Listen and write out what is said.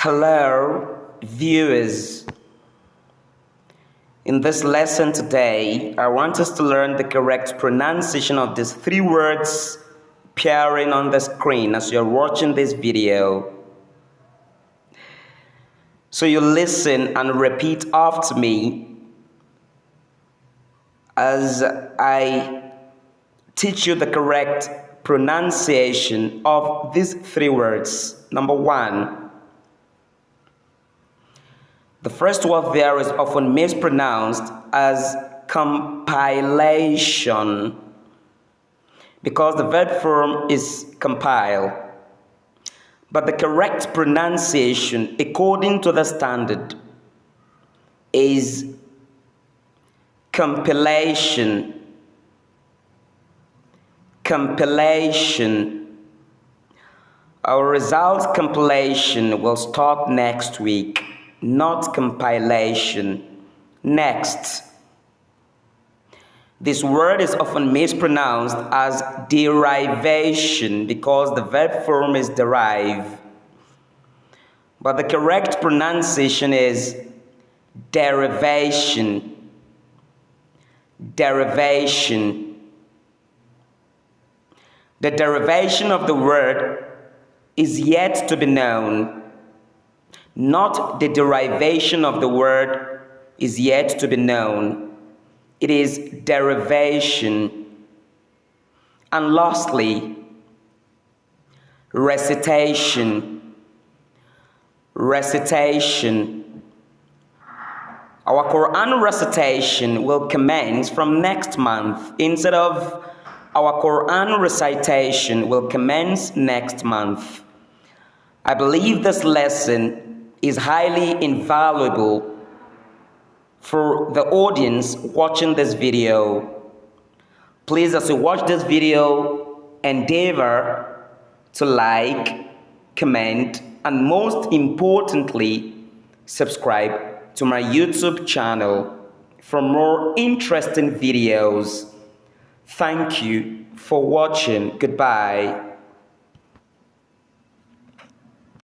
Hello, viewers. In this lesson today, I want us to learn the correct pronunciation of these three words appearing on the screen as you're watching this video. So you listen and repeat after me as I teach you the correct pronunciation of these three words. Number one, the first word there is often mispronounced as compilation because the verb form is compile. But the correct pronunciation, according to the standard, is compilation. Compilation. Our results compilation will start next week, not compilation. Next. This word is often mispronounced as derivation because the verb form is derive. But the correct pronunciation is derivation. Derivation. The derivation of the word is yet to be known. Not the derivation of the word is yet to be known. It is derivation. And lastly, recitation. Recitation. Our Quran recitation will commence from next month instead of our Quran recitation will commence next month. I believe this lesson is highly invaluable for the audience watching this video. Please, as you watch this video, endeavor to like, comment, and most importantly, subscribe to my YouTube channel for more interesting videos. Thank you for watching. Goodbye.